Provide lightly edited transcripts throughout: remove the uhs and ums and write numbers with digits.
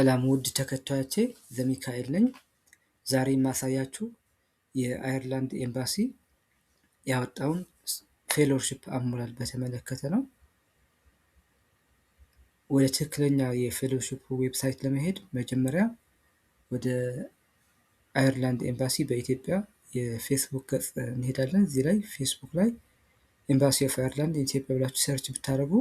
ሰላም ውድ ተከታዮቼ ዘሚካኤል ነኝ። ዛሬ የማሳያችሁ የአየርላንድ ኤምባሲ ያወጣውን ፌሎሺፕ አሞላል በተመለከተ ነው። ወደ ትክክለኛ የፌሎሺፕ ዌብሳይት ለመሄድ መጀመሪያ ወደ አየርላንድ ኤምባሲ በኢትዮጵያ የፌስቡክ ገጽ እንሄዳለን። እዚህ ላይ ፌስቡክ ላይ ኤምባሲ ኦፍ አየርላንድ ኢትዮጵያ ብላችሁ ሰርች ብታደርጉ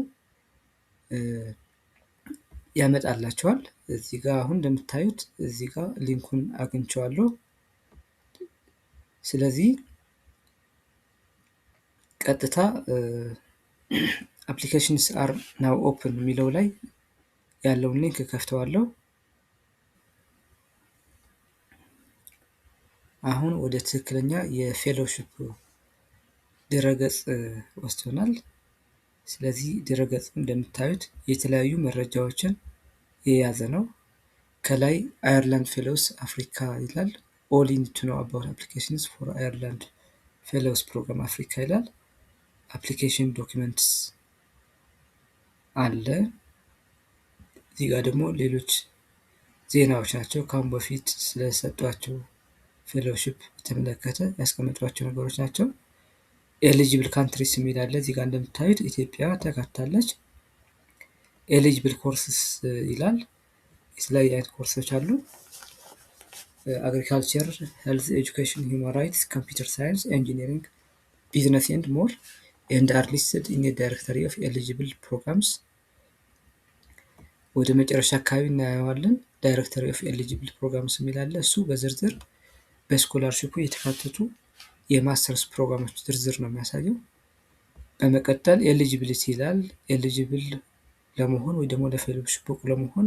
ያመጣላችኋል። እዚህ ጋር አሁን እንደምታዩት እዚህ ጋር ሊንኩን አግኝቼዋለሁ። ስለዚህ ቀጥታ አፕሊኬሽንስ አር ናው ኦፕን የሚለው ላይ ያለውን ሊንክ ከፍተዋለሁ። አሁን ወደ ትክክለኛ የፌሎሺፕ ድረገጽ ወስዶናል። ስለዚህ ድረገጽ እንደምታዩት የተለያዩ መረጃዎችን የያዘ ነው። ከላይ አየርላንድ ፌሎስ አፍሪካ ይላል። ኦል ዩ ኒድ ቱ ኖው አባውት አፕሊኬሽንስ ፎር አየርላንድ ፌሎስ ፕሮግራም አፍሪካ ይላል። አፕሊኬሽን ዶክመንትስ አለ። እዚህ ጋር ደግሞ ሌሎች ዜናዎች ናቸው። ካሁን በፊት ስለሰጧቸው ፌሎሺፕ በተመለከተ ያስቀመጧቸው ነገሮች ናቸው። ኤሊጂብል ካንትሪስ የሚል አለ። እዚህ ጋር እንደምታዩት ኢትዮጵያ ተካታለች። ኤሊጂብል ኮርስስ ይላል። የተለያዩ አይነት ኮርሶች አሉ። አግሪካልቸር፣ ሄልዝ፣ ኤጁኬሽን፣ ሂውማን ራይትስ፣ ኮምፒውተር ሳይንስ፣ ኢንጂነሪንግ፣ ቢዝነስ ኤንድ ሞር ኤንድ አር ሊስትድ ኢን ዳይሬክተሪ ኦፍ ኤሊጂብል ፕሮግራምስ። ወደ መጨረሻ አካባቢ እናየዋለን። ዳይሬክተሪ ኦፍ ኤሊጂብል ፕሮግራምስ የሚል አለ። እሱ በዝርዝር በስኮላርሺፑ የተካተቱ የማስተርስ ፕሮግራሞች ዝርዝር ነው የሚያሳየው። በመቀጠል ኤሊጂቢሊቲ ይላል። ኤሊጂብል ለመሆን ወይ ደግሞ ለፌሎሺፕ ብቁ ለመሆን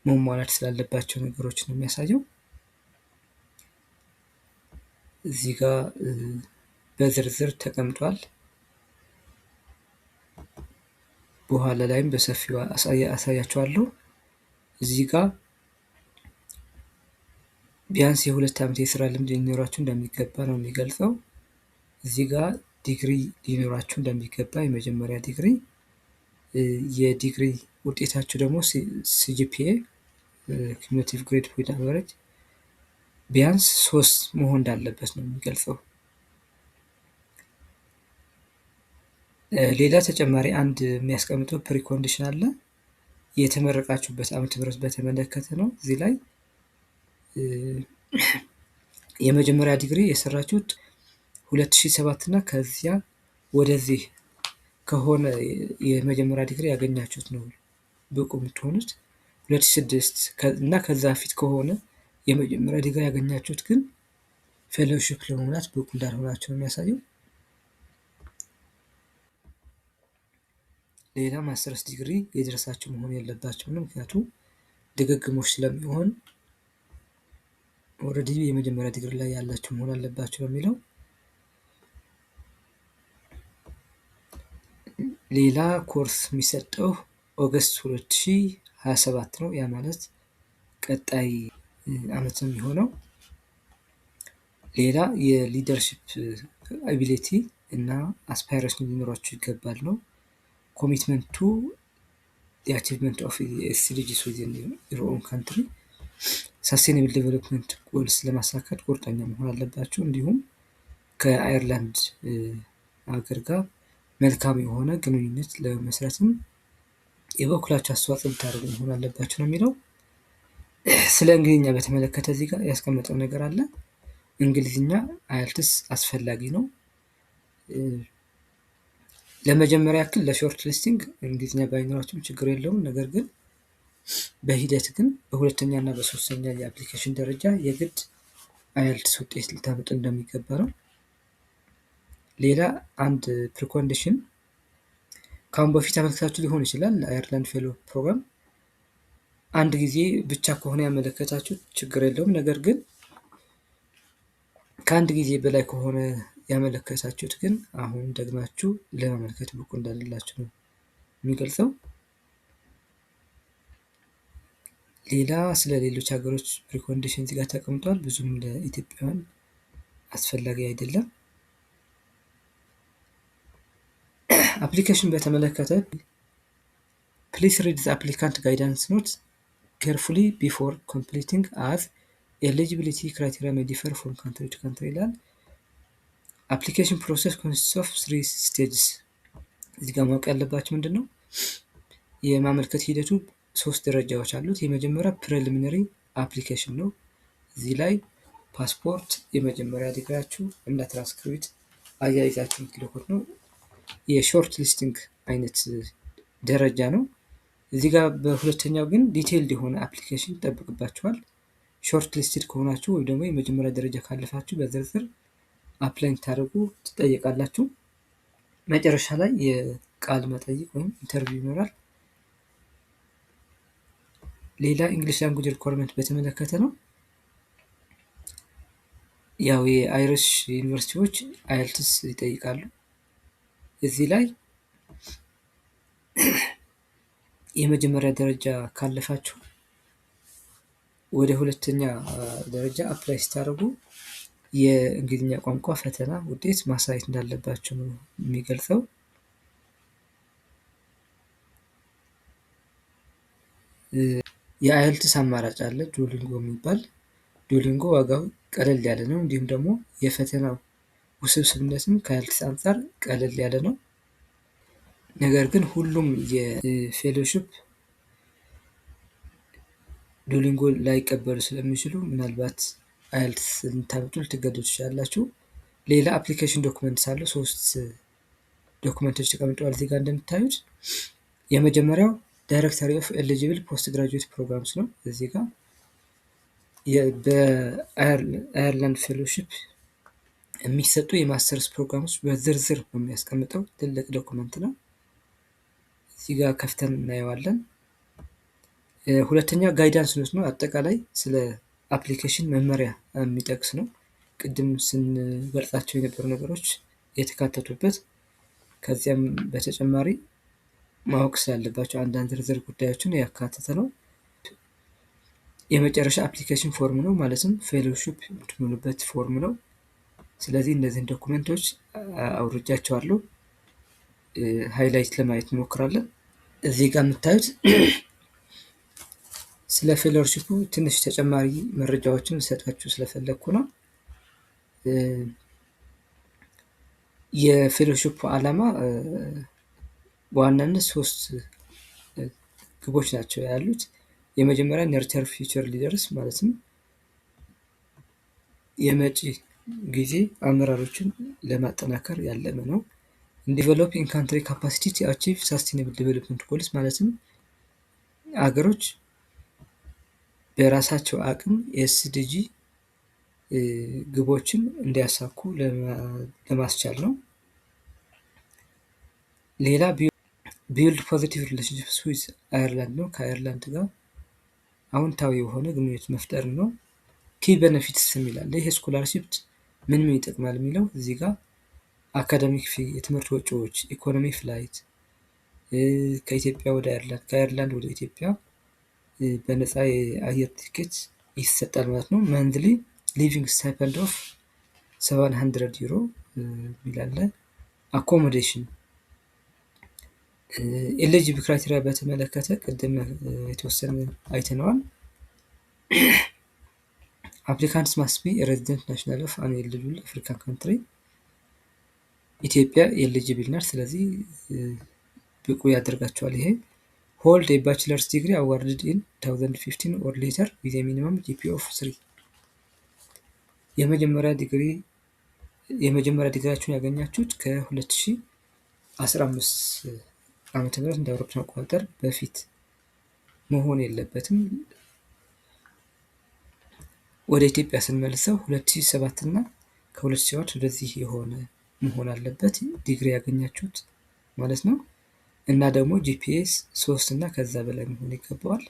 መሟላት ስላለባቸው ነገሮች ነው የሚያሳየው። እዚህ ጋር በዝርዝር ተቀምጧል። በኋላ ላይም በሰፊው አሳያችኋለሁ። እዚህ ጋር ቢያንስ የ2 ዓመት የስራ ልምድ ሊኖራችሁ እንደሚገባ ነው የሚገልጸው። እዚህ ጋር ዲግሪ ሊኖራችሁ እንደሚገባ የመጀመሪያ ዲግሪ፣ የዲግሪ ውጤታችሁ ደግሞ ሲጂፒኤ ኩሙሌቲቭ ግሬድ ፖይንት አቨሬጅ ቢያንስ 3 መሆን እንዳለበት ነው የሚገልጸው። ሌላ ተጨማሪ አንድ የሚያስቀምጠው ፕሪኮንዲሽን አለ። የተመረቃችሁበት ዓመተ ምህረት በተመለከተ ነው። እዚህ ላይ የመጀመሪያ ዲግሪ የሰራችሁት 2007 እና ከዚያ ወደዚህ ከሆነ የመጀመሪያ ዲግሪ ያገኛችሁት ነው ብቁ የምትሆኑት። 2006 እና ከዛ ፊት ከሆነ የመጀመሪያ ዲግሪ ያገኛችሁት ግን ፌሎሺፕ ለመሙላት ብቁ እንዳልሆናችሁ ነው የሚያሳየው። ሌላ ማስተርስ ዲግሪ የደረሳችሁ መሆን የለባችሁ ነው። ምክንያቱም ድግግሞሽ ስለሚሆን ኦልሬዲ የመጀመሪያ ዲግሪ ላይ ያላችሁ መሆን አለባችሁ ነው የሚለው። ሌላ ኮርስ የሚሰጠው ኦገስት 2027 ነው። ያ ማለት ቀጣይ አመት ነው የሚሆነው። ሌላ የሊደርሺፕ አቢሊቲ እና አስፓይሬሽን ሊኖራችሁ ይገባል ነው። ኮሚትመንት ቱ አቺቭመንት ኦፍ ኤስዲጂስ ዊዝን ዩር ኦውን ካንትሪ፣ ሳስቴናብል ዴቨሎፕመንት ጎልስ ለማሳካት ቁርጠኛ መሆን አለባችሁ። እንዲሁም ከአየርላንድ ሀገር ጋር መልካም የሆነ ግንኙነት ለመስራትም የበኩላችሁ አስተዋጽኦ ልታደርጉ መሆን አለባችሁ ነው የሚለው። ስለ እንግሊዝኛ በተመለከተ እዚህ ጋር ያስቀመጠው ነገር አለ። እንግሊዝኛ አያልትስ አስፈላጊ ነው። ለመጀመሪያ ያክል ለሾርት ሊስቲንግ እንግሊዝኛ ባይኖራችሁም ችግር የለውም። ነገር ግን በሂደት ግን በሁለተኛ እና በሶስተኛ የአፕሊኬሽን ደረጃ የግድ አያልትስ ውጤት ልታመጡ እንደሚገባ ነው። ሌላ አንድ ፕሪኮንዲሽን ካሁን በፊት አመልክታችሁ ሊሆን ይችላል። አየርላንድ ፌሎ ፕሮግራም አንድ ጊዜ ብቻ ከሆነ ያመለከታችሁ ችግር የለውም። ነገር ግን ከአንድ ጊዜ በላይ ከሆነ ያመለከታችሁት ግን አሁን ደግማችሁ ለማመልከት ብቁ እንዳሌላችሁ ነው የሚገልጸው። ሌላ ስለ ሌሎች ሀገሮች ፕሪኮንዲሽን እዚህ ጋር ተቀምጧል። ብዙም ለኢትዮጵያውያን አስፈላጊ አይደለም። አፕሊኬሽን በተመለከተ ፕሊስ ሪድ ዘ አፕሊካንት ጋይዳንስ ኖት carefully before completing as eligibility criteria may differ from country to country ይላል። application process consists of 3 stages። እዚህ ጋር ማወቅ ያለባችሁ ምንድን ነው የማመልከት ሂደቱ 3 ደረጃዎች አሉት። የመጀመሪያ ፕሪሊሚነሪ አፕሊኬሽን ነው። እዚህ ላይ ፓስፖርት የመጀመሪያ ዲግሪያችሁ እና ትራንስክሪፕት አያይዛችሁ የምትልኩት ነው። የሾርት ሊስቲንግ አይነት ደረጃ ነው። እዚህ ጋር በሁለተኛው ግን ዲቴይልድ የሆነ አፕሊኬሽን ይጠብቅባችኋል። ሾርት ሊስትድ ከሆናችሁ ወይም ደግሞ የመጀመሪያ ደረጃ ካለፋችሁ በዝርዝር አፕላይ ታደርጉ ትጠየቃላችሁ። መጨረሻ ላይ የቃል መጠይቅ ወይም ኢንተርቪው ይኖራል። ሌላ እንግሊሽ ላንጉጅ ሪኳርመንት በተመለከተ ነው። ያው የአይሪሽ ዩኒቨርሲቲዎች አይልትስ ይጠይቃሉ። እዚህ ላይ የመጀመሪያ ደረጃ ካለፋችሁ ወደ ሁለተኛ ደረጃ አፕላይ ስታደርጉ የእንግሊዝኛ ቋንቋ ፈተና ውጤት ማሳየት እንዳለባችሁ ነው የሚገልጸው። የአይልትስ አማራጭ አለ ዱኦሊንጎ የሚባል። ዱኦሊንጎ ዋጋው ቀለል ያለ ነው፣ እንዲሁም ደግሞ የፈተናው ውስብስብነትም ከአይልትስ አንጻር ቀለል ያለ ነው። ነገር ግን ሁሉም የፌሎሺፕ ዱኦሊንጎ ላይቀበሉ ስለሚችሉ ምናልባት አይልትስ ልታመጡ ልትገደዱ ትችላላችሁ። ሌላ አፕሊኬሽን ዶክመንትስ አሉ። 3 ዶክመንቶች ተቀምጠዋል እዚህ ጋር እንደምታዩት። የመጀመሪያው ዳይሬክተሪ ኦፍ ኤሊጂብል ፖስት ግራጁዌት ፕሮግራምስ ነው። እዚህ ጋር በአየርላንድ ፌሎሺፕ የሚሰጡ የማስተርስ ፕሮግራሞች በዝርዝር የሚያስቀምጠው ትልቅ ዶክመንት ነው። እዚህ ጋር ከፍተን እናየዋለን። ሁለተኛ ጋይዳንስ ኖት ነው። አጠቃላይ ስለ አፕሊኬሽን መመሪያ የሚጠቅስ ነው። ቅድም ስንገልጻቸው የነበሩ ነገሮች የተካተቱበት፣ ከዚያም በተጨማሪ ማወቅ ስላለባቸው አንዳንድ ዝርዝር ጉዳዮችን ያካተተ ነው። የመጨረሻ አፕሊኬሽን ፎርም ነው፣ ማለትም ፌሎሺፕ የምትሞሉበት ፎርም ነው። ስለዚህ እነዚህን ዶኩመንቶች አውርጃቸዋለሁ። ሃይላይት ለማየት እንሞክራለን። እዚህ ጋር የምታዩት ስለ ፌሎሺፑ ትንሽ ተጨማሪ መረጃዎችን ልሰጣችሁ ስለፈለግኩ ነው። የፌሎሺፑ ዓላማ በዋናነት 3 ግቦች ናቸው ያሉት። የመጀመሪያ ነርቸር ፊውቸር ሊደርስ ማለትም የመጪ ጊዜ አመራሮችን ለማጠናከር ያለመ ነው። ዲቨሎፕ ኢን ካንትሪ ካፓሲቲ ቱ አቺቭ ሳስቴይነብል ዲቨሎፕመንት ጎልስ ማለትም አገሮች በራሳቸው አቅም ኤስዲጂ ግቦችን እንዲያሳኩ ለማስቻል ነው። ሌላ ቢልድ ፖዚቲቭ ሪሌሽንሺፕስ ዊዝ አየርላንድ ነው። ከአየርላንድ ጋር አዎንታዊ የሆነ ግንኙነት መፍጠር ነው። ኪ ቤኔፊትስ የሚላለ ይሄ ስኮላርሺፕ ምን ይጠቅማል የሚለው እዚህ ጋር አካዳሚክ ፊ፣ የትምህርት ወጪዎች፣ ኢኮኖሚ ፍላይት፣ ከኢትዮጵያ ወደ አየርላንድ፣ ከአየርላንድ ወደ ኢትዮጵያ በነፃ የአየር ቲኬት ይሰጣል ማለት ነው። መንዝሊ ሊቪንግ ስታይፐንድ ኦፍ 700 ዩሮ የሚላለ። አኮሞዴሽን ኤሊጂብል ክራይቴሪያ በተመለከተ ቅድም የተወሰነ አይተነዋል። አፕሊካንትስ ማስት ቢ ሬዚደንት ናሽናል ኦፍ አን ኤሊጂብል አፍሪካን ካንትሪ። ኢትዮጵያ ኤሊጂብል ናት፣ ስለዚህ ብቁ ያደርጋቸዋል ይሄ። ሆልድ የባችለርስ ዲግሪ አዋርድድ ኢን 2015 ኦር ሌተር ዊዝ ሚኒመም ጂፒኤ ኦፍ 3። የመጀመሪያ ዲግሪያችሁን ያገኛችሁት ከ2015 ዓመተ ምህረት እንደ አውሮፓውያን አቆጣጠር በፊት መሆን የለበትም። ወደ ኢትዮጵያ ስንመልሰው 2007 እና ከ2007 ወደዚህ የሆነ መሆን አለበት ዲግሪ ያገኛችሁት ማለት ነው። እና ደግሞ ጂፒኤስ 3 እና ከዛ በላይ መሆን ይገባዋል።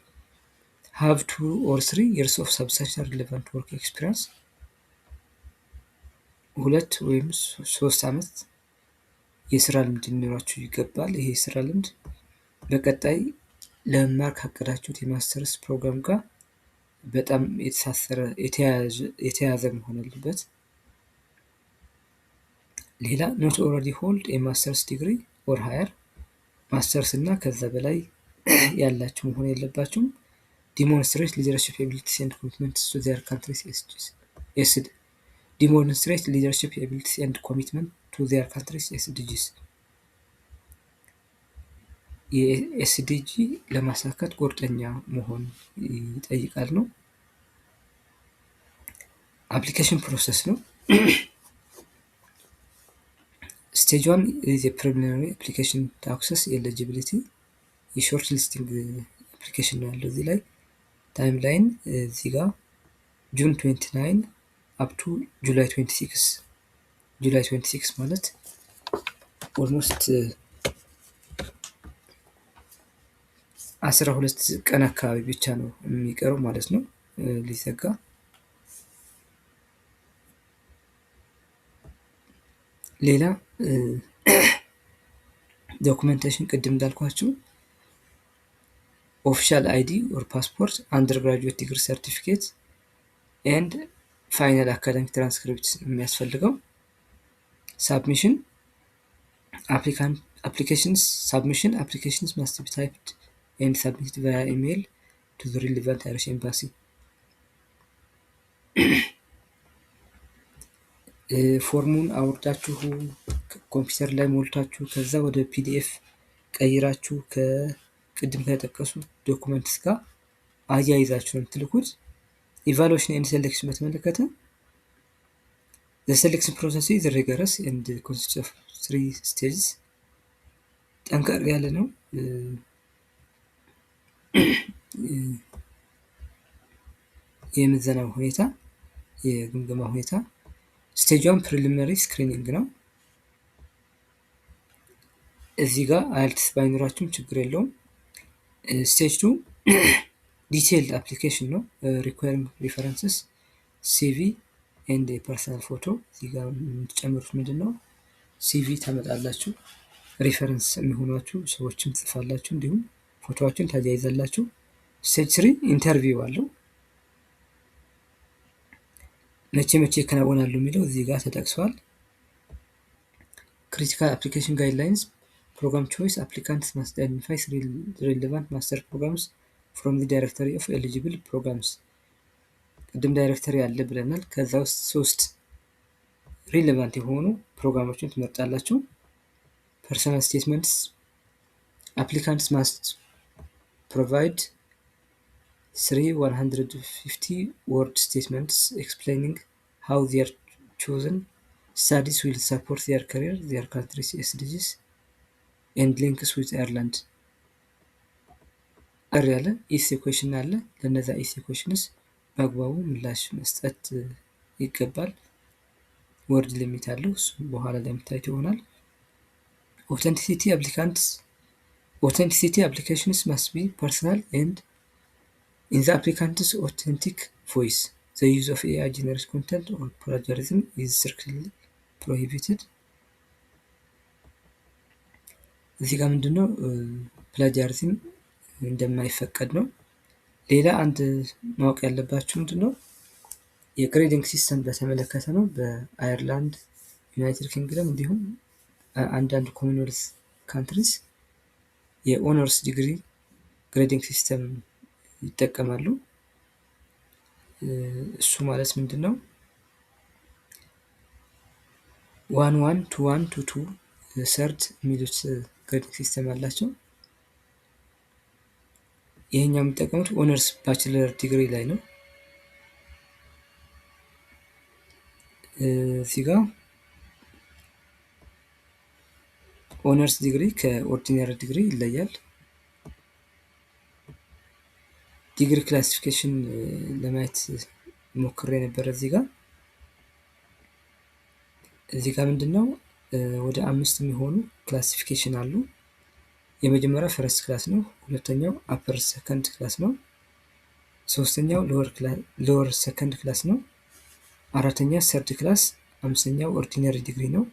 have 2 or 3 years of substantial relevant work experience፣ 2 ወይም 3 ዓመት የስራ ልምድ ሊኖራችሁ ይገባል። ይሄ የስራ ልምድ በቀጣይ ለመማር ካቀዳችሁት የማስተርስ ፕሮግራም ጋር በጣም የተያያዘ መሆን አለበት። ሌላ ኖት ኦልሬዲ ሆልድ የማስተርስ ዲግሪ ኦር ሃየር፣ ማስተርስ እና ከዛ በላይ ያላችሁ መሆን የለባችሁም። demonstrate leadership abilities and commitments to their country's SDGs. demonstrate leadership abilities and commitment to their country's SDGs የኤስዲጂ ለማሳካት ቁርጠኛ መሆን ይጠይቃል ነው። አፕሊኬሽን ፕሮሰስ ነው። ስቴጅ 1 is a preliminary application to access eligibility የሾርት ሊስቲንግ አፕሊኬሽን ነው ያለው እዚህ ላይ። ታይም ላይን እዚህ ጋር ጁን 29 up to ጁላይ 26 ጁላይ 26 ማለት ኦልሞስት 12 ቀን አካባቢ ብቻ ነው የሚቀረው ማለት ነው ሊዘጋ። ሌላ ዶክመንቴሽን ቅድም እንዳልኳችሁ ኦፊሻል አይዲ ኦር ፓስፖርት፣ አንደር ግራጁዌት ዲግሪ ሰርቲፊኬት ኤንድ ፋይናል አካዳሚክ ትራንስክሪፕት የሚያስፈልገው። ሳብሚሽን applications must be typed and submitted via email to the relevant Irish embassy. ፎርሙን አውርዳችሁ ኮምፒውተር ላይ ሞልታችሁ ከዛ ወደ ፒዲኤፍ ቀይራችሁ ከቅድም ከጠቀሱ ዶክመንትስ ጋር አያይዛችሁ ነው የምትልኩት። ኢቫሉዌሽን ኤንድ ሴሌክሽን በተመለከተ the selection process is rigorous and consists of 3 stages. ጠንከር ያለ ነው። የምዘናው ሁኔታ የግምገማ ሁኔታ ስቴጅ 1 ፕሪሊሚናሪ ስክሪኒንግ ነው። እዚህ ጋር አይልትስ ባይኖራችሁም ችግር የለውም። ስቴጅ 2 ዲቴይልድ አፕሊኬሽን ነው። ሪኳየሪንግ ሪፈረንስስ ሲቪ ኤንድ ፐርሰናል ፎቶ። እዚህ ጋር የምትጨምሩት ምንድን ነው? ሲቪ ታመጣላችሁ፣ ሪፈረንስ የሚሆኗችሁ ሰዎችን ትጽፋላችሁ፣ እንዲሁም ፎቶዎችን ታያይዛላችሁ። ስቴጅ 3 ኢንተርቪው አለው። መቼ ይከናወናሉ የሚለው እዚህ ጋር ተጠቅሷል። ክሪቲካል አፕሊኬሽን ጋይድላይንስ ፕሮግራም ቾይስ አፕሊካንትስ ማስት አይደንቲፋይ ሪሌቫንት ማስተር ፕሮግራምስ ፍሮም ዲ ዳይሬክተሪ ኦፍ ኤሊጂብል ፕሮግራምስ። ቅድም ዳይሬክተሪ አለ ብለናል። ከዛ ውስጥ 3 ሪሌቫንት የሆኑ ፕሮግራሞችን ትመርጣላችሁ። ፐርሰናል ስቴትመንትስ applicants must provide 3 150 word statements explaining how their chosen studies will support their career, their country's SDGs and links with Ireland. ያለ ኢሴ ኩዌሽን አለ። ለነዛ ኢሴ ኩዌሽንስ በአግባቡ ምላሽ መስጠት ይገባል። ወርድ ሊሚት አለው፣ እሱ በኋላ ላይ የምታዩት ይሆናል። authenticity applications must be personal and in the applicant's authentic voice. The use of AI generated content or plagiarism is strictly prohibited. እዚህ ጋር ምንድነው ፕላጂያሪዝም እንደማይፈቀድ ነው። ሌላ አንድ ማወቅ ያለባችሁ ምንድነው የግሬዲንግ ሲስተም በተመለከተ ነው። በአየርላንድ፣ ዩናይትድ ኪንግደም እንዲሁም አንዳንድ ኮመንዌልዝ ካንትሪስ የኦነርስ ዲግሪ ግሬዲንግ ሲስተም ይጠቀማሉ። እሱ ማለት ምንድነው 1 to 1 to 2 ሰርድ የሚሉት ግሬዲንግ ሲስተም አላቸው። ይሄኛው የሚጠቀሙት ኦነርስ ባችለር ዲግሪ ላይ ነው። እዚህ ጋር ኦነርስ ዲግሪ ከኦርዲናሪ ዲግሪ ይለያል። ዲግሪ ክላሲፊኬሽን ለማየት ሞክሬ ነበር። እዚህ ጋር ምንድነው ወደ 5 የሚሆኑ ክላሲፊኬሽን አሉ። የመጀመሪያው ፈርስት ክላስ ነው። ሁለተኛው አፐር ሰከንድ ክላስ ነው። ሶስተኛው ሎወር ሰከንድ ክላስ ነው። አራተኛ ሰርድ ክላስ፣ አምስተኛው ኦርዲናሪ ዲግሪ ነው።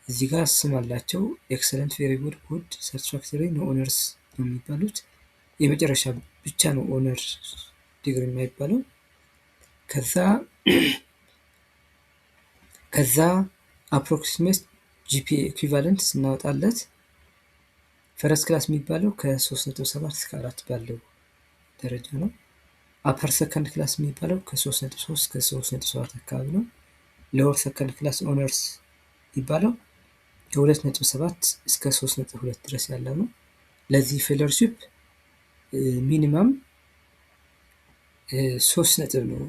እዚህ ጋር ስም አላቸው። ኤክሰለንት፣ ቬሪ ጉድ፣ ጉድ፣ ሳቲስፋክተሪ ነው ኦነርስ ነው የሚባሉት። የመጨረሻ ብቻ ነው ኦነር ዲግሪ የማይባለው። ከዛ አፕሮክሲሜት ጂፒኤ ኢኩቫለንት ስናወጣለት ፈረስት ክላስ የሚባለው ከ3.7 እስከ 4 ባለው ደረጃ ነው። አፐር ሰከንድ ክላስ የሚባለው ከ3.3 እስከ 3.7 አካባቢ ነው። ሎወር ሰከንድ ክላስ ኦነርስ የሚባለው ከ2.7 እስከ 3.2 ድረስ ያለ ነው። ለዚህ ፌሎሺፕ ሚኒማም 3 ነጥብ ነው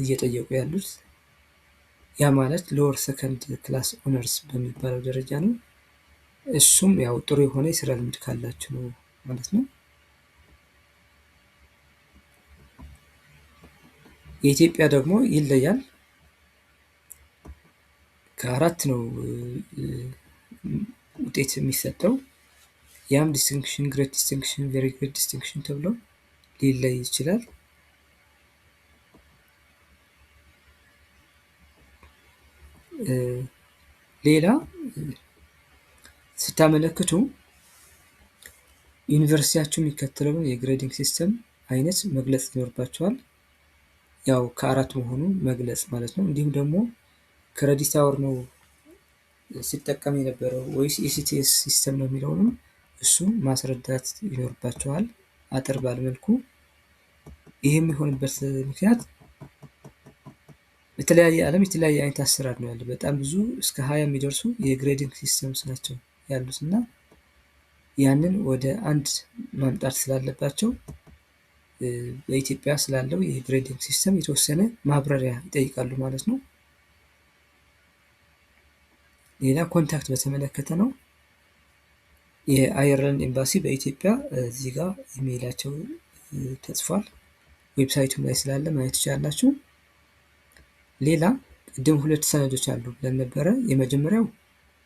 እየጠየቁ ያሉት። ያ ማለት ሎወር ሰከንድ ክላስ ኦነርስ በሚባለው ደረጃ ነው። እሱም ያው ጥሩ የሆነ የስራ ልምድ ካላችሁ ነው ማለት ነው። የኢትዮጵያ ደግሞ ይለያል። ከ4 ነው ውጤት የሚሰጠው። ያም ዲስቲንክሽን፣ ግሬት ዲስቲንክሽን፣ ቬሪ ግሬት ዲስቲንክሽን ተብሎ ሊለይ ይችላል። ሌላ ስታመለክቱ ዩኒቨርሲቲያችሁ የሚከተለውን የግሬዲንግ ሲስተም አይነት መግለጽ ይኖርባቸዋል። ያው ከ4 መሆኑ መግለጽ ማለት ነው። እንዲሁም ደግሞ ክሬዲት አወር ነው ሲጠቀም የነበረው ወይስ ኢሲቲኤስ ሲስተም ነው የሚለውንም እሱ ማስረዳት ይኖርባቸዋል አጠር ባለመልኩ። ይህ የሚሆንበት ምክንያት በተለያየ ዓለም የተለያየ አይነት አሰራር ነው ያለው። በጣም ብዙ እስከ 20 የሚደርሱ የግሬዲንግ ሲስተምስ ናቸው ያሉት እና ያንን ወደ አንድ ማምጣት ስላለባቸው በኢትዮጵያ ስላለው የግሬዲንግ ሲስተም የተወሰነ ማብራሪያ ይጠይቃሉ ማለት ነው። ሌላ ኮንታክት በተመለከተ ነው። የአየርላንድ ኤምባሲ በኢትዮጵያ እዚህ ጋር ኢሜይላቸው ተጽፏል። ዌብሳይቱም ላይ ስላለ ማየት ትችላላችሁ። ሌላ ቅድም 2 ሰነዶች አሉ ብለን ነበረ። የመጀመሪያው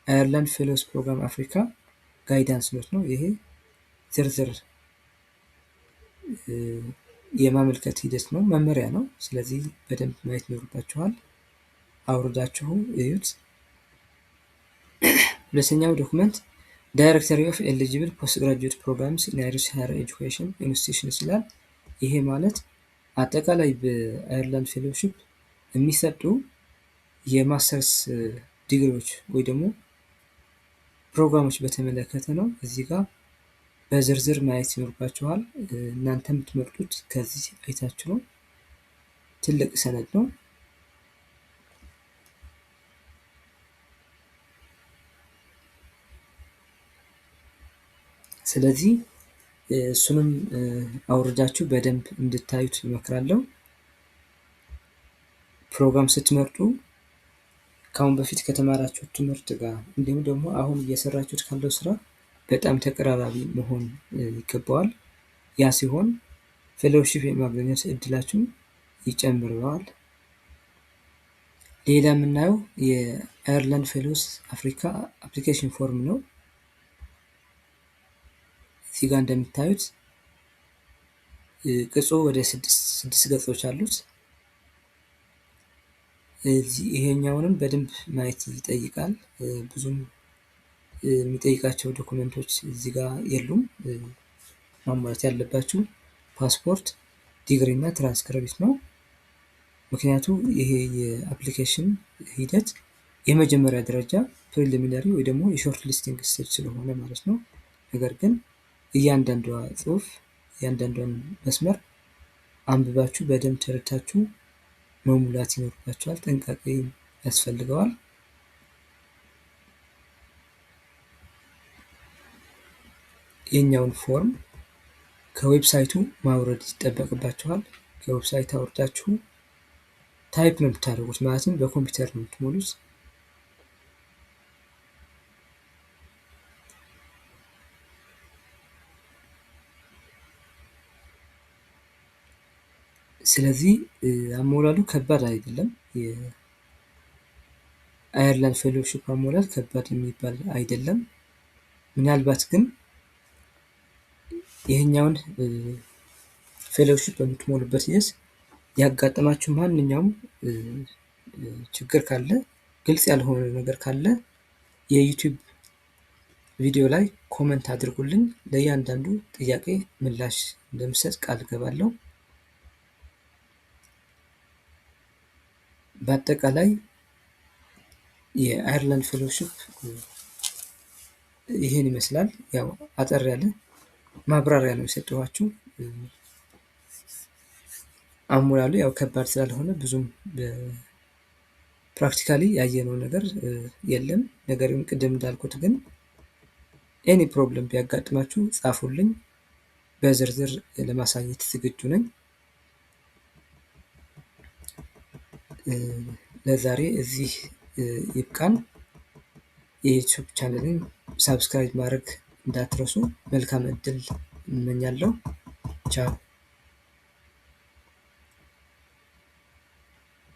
አየርላንድ ፌሎስ ፕሮግራም አፍሪካ ጋይዳንስ ኖት ነው። ይሄ ዝርዝር የማመልከት ሂደት ነው፣ መመሪያ ነው። ስለዚህ በደንብ ማየት ይኖርባችኋል። አውርዳችሁ እዩት። ሁለተኛው ዶክመንት ዳይሬክተሪ ኦፍ ኤሊጂብል ፖስት ግራጁዌት ፕሮግራምስ ኢን አይሪሽ ሃየር ኤጁኬሽን ኢንስቲትዩሽንስ ይላል። ይሄ ማለት አጠቃላይ በአየርላንድ ፌሎሺፕ የሚሰጡ የማስተርስ ዲግሪዎች ወይ ደግሞ ፕሮግራሞች በተመለከተ ነው። እዚህ ጋር በዝርዝር ማየት ይኖርባችኋል። እናንተ የምትመርጡት ከዚህ አይታችሁ ነው። ትልቅ ሰነድ ነው። ስለዚህ እሱንም አውርዳችሁ በደንብ እንድታዩት እመክራለሁ። ፕሮግራም ስትመርጡ ከአሁን በፊት ከተማራችሁት ትምህርት ጋር እንዲሁም ደግሞ አሁን እየሰራችሁት ካለው ስራ በጣም ተቀራራቢ መሆን ይገባዋል። ያ ሲሆን ፌሎሺፕ የማግኘት እድላችሁን ይጨምረዋል። ሌላ የምናየው የአየርላንድ ፌሎስ አፍሪካ አፕሊኬሽን ፎርም ነው። እዚህ ጋር እንደምታዩት ቅጹ ወደ 6 ገጾች አሉት። ይሄኛውንም በደንብ ማየት ይጠይቃል። ብዙም የሚጠይቃቸው ዶክመንቶች እዚህ ጋር የሉም። ማሟላት ያለባችሁ ፓስፖርት፣ ዲግሪ እና ትራንስክሪፕት ነው። ምክንያቱ ይሄ የአፕሊኬሽን ሂደት የመጀመሪያ ደረጃ ፕሪሊሚናሪ ወይ ደግሞ የሾርት ሊስቲንግ ስቴጅ ስለሆነ ማለት ነው። ነገር ግን እያንዳንዷ ጽሁፍ እያንዳንዷን መስመር አንብባችሁ በደንብ ተረድታችሁ መሙላት ይኖርባችኋል። ጥንቃቄ ያስፈልገዋል። የኛውን ፎርም ከዌብሳይቱ ማውረድ ይጠበቅባችኋል። ከዌብሳይት አውርዳችሁ ታይፕ ነው የምታደርጉት፣ ማለትም በኮምፒውተር ነው የምትሞሉት። ስለዚህ አሞላሉ ከባድ አይደለም። የአየርላንድ ፌሎሺፕ አሞላል ከባድ የሚባል አይደለም። ምናልባት ግን ይህኛውን ፌሎሺፕ በምትሞሉበት ጊዜ ያጋጠማችሁ ማንኛውም ችግር ካለ፣ ግልጽ ያልሆነ ነገር ካለ የዩቲዩብ ቪዲዮ ላይ ኮመንት አድርጉልኝ። ለእያንዳንዱ ጥያቄ ምላሽ እንደምሰጥ ቃል ገባለሁ። በአጠቃላይ የአየርላንድ ፌሎሺፕ ይህን ይመስላል። ያው አጠር ያለ ማብራሪያ ነው የሰጠኋችሁ። አሞላሉ ያው ከባድ ስላልሆነ ብዙም ፕራክቲካሊ ያየነው ነገር የለም። ነገር ግን ቅድም እንዳልኩት ግን ኤኒ ፕሮብለም ቢያጋጥማችሁ ጻፉልኝ፣ በዝርዝር ለማሳየት ዝግጁ ነኝ። ለዛሬ እዚህ ይብቃን። የዩቲዩብ ቻናልን ሳብስክራይብ ማድረግ እንዳትረሱ። መልካም እድል እመኛለሁ። ቻው